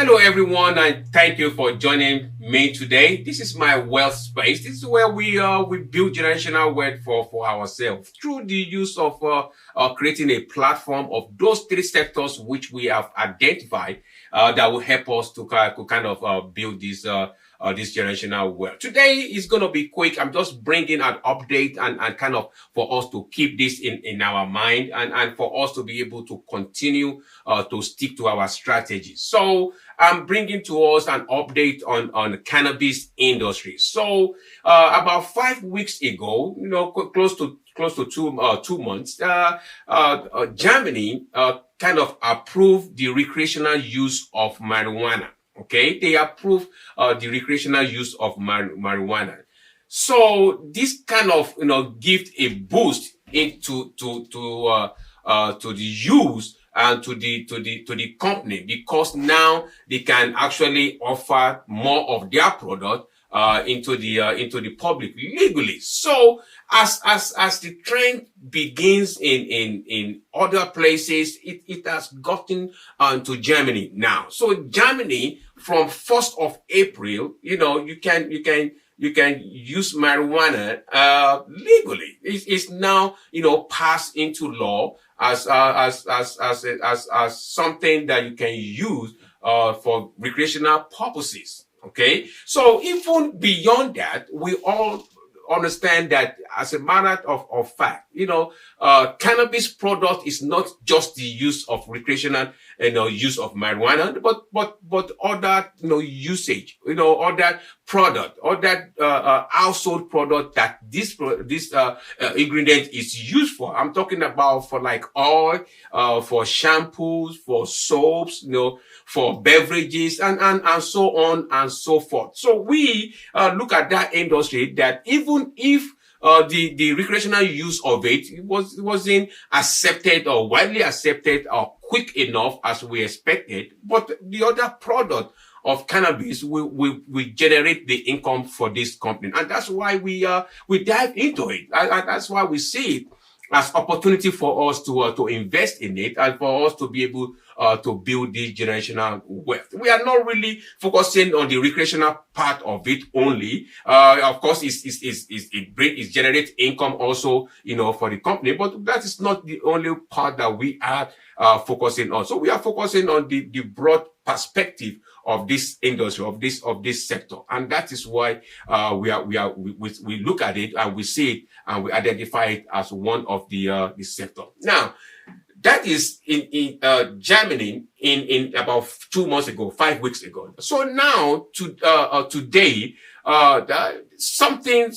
Hello everyone, and thank you for joining me today. This is MyWealthSpace. This is where we build generational wealth for ourselves through the use of creating a platform of those three sectors which we have identified that will help us to kind of build this generational wealth. Today is going to be quick. I'm just bringing an update and kind of for us to keep this in our mind and for us to be able to continue to stick to our strategy. So I'm bringing to us an update on the cannabis industry. So about 5 weeks ago, close to 2 months, Germany kind of approved the recreational use of marijuana. Okay, they approve the recreational use of marijuana. So this kind of give a boost into to the use and to the company, because now they can actually offer more of their product into the public legally. So as the trend begins in other places, it has gotten to Germany now. So Germany, from 1st of April, you can use marijuana legally. It's now passed into law as something that you can use for recreational purposes. Okay, so even beyond that, we all understand that as a matter of fact, cannabis product is not just the use of recreational, use of marijuana, but other, usage, other product, other household product that this ingredient is used for. I'm talking about for like oil, for shampoos, for soaps, for beverages, and so on and so forth. So we look at that industry that even if the recreational use of it wasn't accepted or widely accepted or quick enough as we expected, but the other product of cannabis will generate the income for this company, and that's why we dive into it. And that's why we see it as opportunity for us to invest in it and for us to be able to build this generational wealth. We are not really focusing on the recreational part of it only. Of course, it generates income also, for the company, but that is not the only part that we are focusing on. So we are focusing on the broad perspective of this industry, of this sector, and that is why we look at it and we see it and we identify it as one of the sector. Now, that is in Germany in about 2 months ago, 5 weeks ago. So now today, something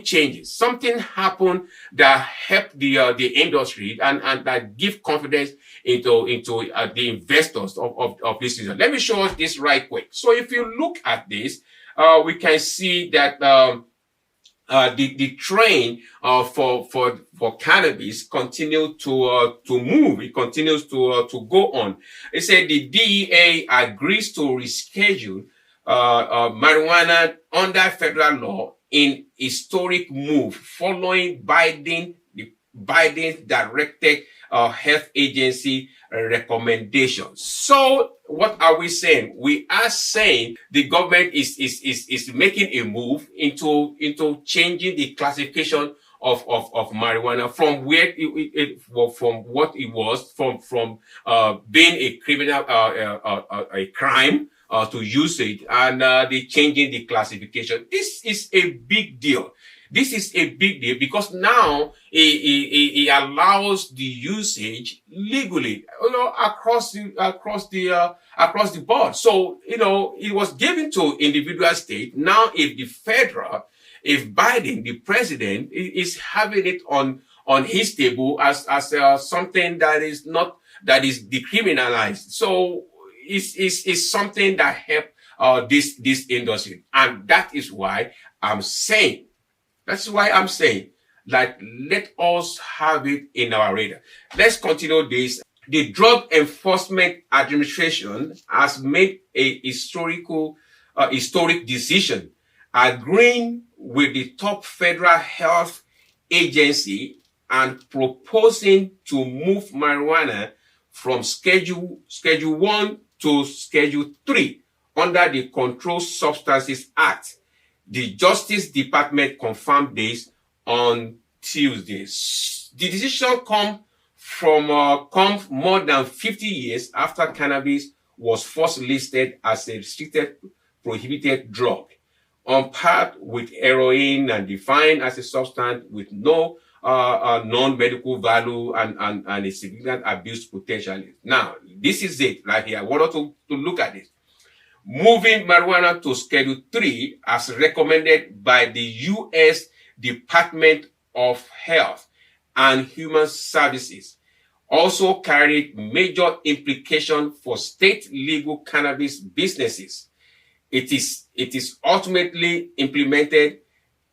changes. Something happened that helped the industry and that give confidence into the investors of this season. Let me show us this right quick. So if you look at this, we can see that the trend for cannabis continue to move. It continues to go on. It said the DEA agrees to reschedule marijuana under federal law in historic move following Biden's directed health agency recommendations. So what are we saying? We are saying the government is making a move into changing the classification of marijuana from where from what it was from being a criminal a crime to use it, and they changing the classification. This is a big deal. This is a big deal because now it allows the usage legally, across the board. So, it was given to individual state. Now, if Biden, the president, is having it on his table as something that is decriminalized. So it's something that help this industry, and that is why I'm saying. That's why I'm saying, let us have it in our radar. Let's continue this. The Drug Enforcement Administration has made a historic decision, agreeing with the top federal health agency and proposing to move marijuana from Schedule 1 to Schedule 3 under the Controlled Substances Act. The Justice Department confirmed this on Tuesday. The decision comes more than 50 years after cannabis was first listed as a restricted, prohibited drug, on par with heroin and defined as a substance with no non-medical value and a significant abuse potential. Now, this is it right here. I want us to look at this. Moving marijuana to Schedule 3 as recommended by the U.S. Department of Health and Human Services also carried major implications for state legal cannabis businesses. It is ultimately implemented.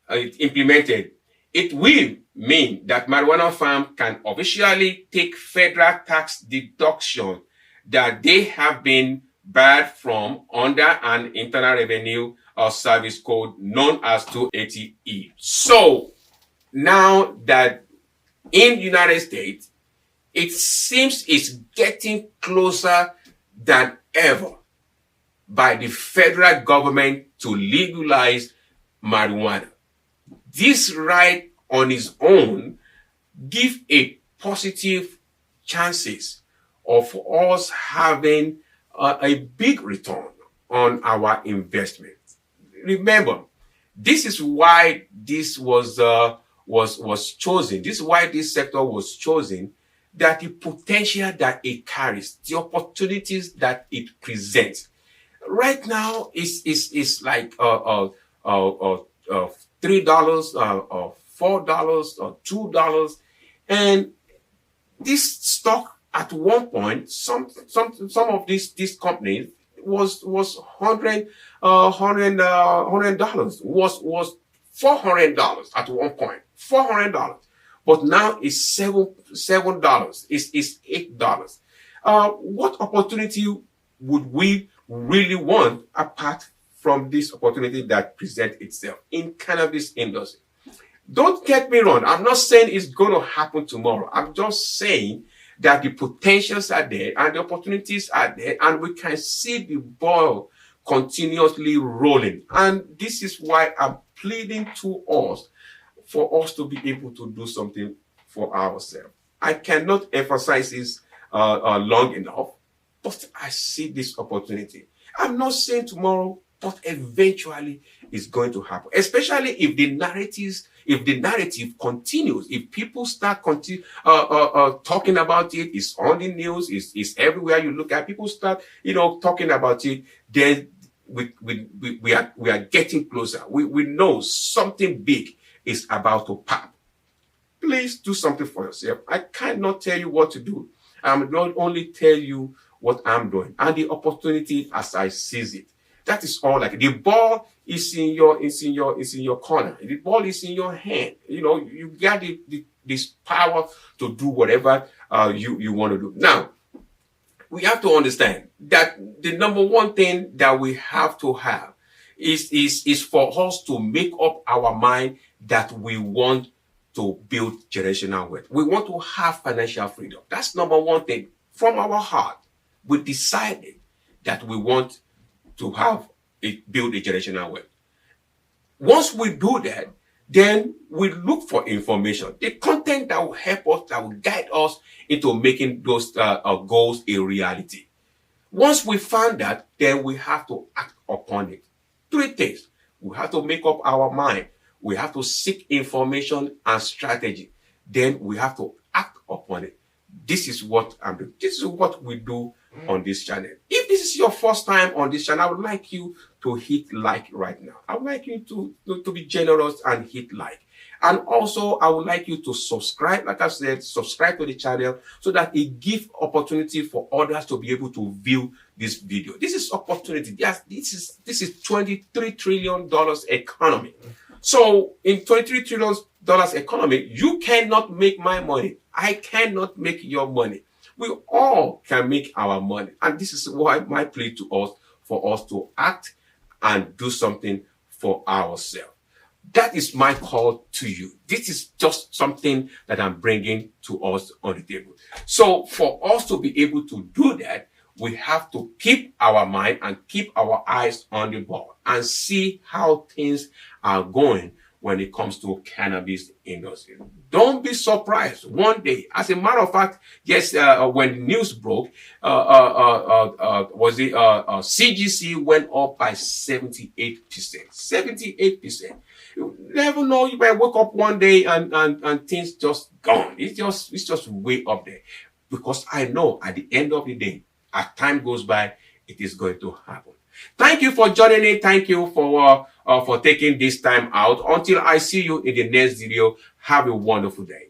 It will mean that marijuana farms can officially take federal tax deduction that they have been barred from under an Internal Revenue Service code known as 280E. So now that in the United States, it seems it's getting closer than ever by the federal government to legalize marijuana. This right on its own give a positive chances of us having a big return on our investment. Remember, this is why this was chosen. This is why this sector was chosen. That the potential that it carries, the opportunities that it presents. Right now, it's like $3 or $4 or $2, and this stock at one point, some of these companies was $100 was $400 at one point, $400. But now it's $7. It's $8. What opportunity would we really want apart from this opportunity that presents itself in cannabis industry? Don't get me wrong. I'm not saying it's going to happen tomorrow. I'm just saying that the potentials are there and the opportunities are there, and we can see the ball continuously rolling. And this is why I'm pleading to us for us to be able to do something for ourselves. I cannot emphasize this long enough, but I see this opportunity. I'm not saying tomorrow, but eventually it's going to happen. Especially if the narrative continues, if people start talking about it, it's on the news, it's everywhere you look at, people start, talking about it, then we are getting closer. We know something big is about to pop. Please do something for yourself. I cannot tell you what to do. I'm not only tell you what I'm doing and the opportunity as I seize it. That is all. Like the ball is in your corner. The ball is in your hand. You got this power to do whatever you want to do. Now, we have to understand that the number one thing that we have to have is for us to make up our mind that we want to build generational wealth. We want to have financial freedom. That's number one thing. From our heart, we decided that we want to build a generational wealth. Once we do that, then we look for information, the content that will help us, that will guide us into making those goals a reality. Once we find that, then we have to act upon it. 3 things. We have to make up our mind. We have to seek information and strategy. Then we have to act upon it. This is what I'm doing. This is what we do on this channel. If this is your first time on this channel, I would like you to hit like right now. I would like you to be generous and hit like. And also, I would like you to subscribe. Like I said, subscribe to the channel so that it gives opportunity for others to be able to view this video. This is opportunity. Yes, this is $23 trillion economy. So in $23 trillion economy, you cannot make my money. I cannot make your money. We all can make our money. And this is why my plea to us, for us to act and do something for ourselves. That is my call to you. This is just something that I'm bringing to us on the table. So for us to be able to do that, we have to keep our mind and keep our eyes on the ball and see how things are going when it comes to cannabis industry. Don't be surprised one day. As a matter of fact, yes, when news broke, CGC went up by 78%. 78%. You never know. You might wake up one day and things just gone. It's just way up there. Because I know at the end of the day, as time goes by, it is going to happen. Thank you for joining me. Thank you for taking this time out. Until I see you in the next video, have a wonderful day.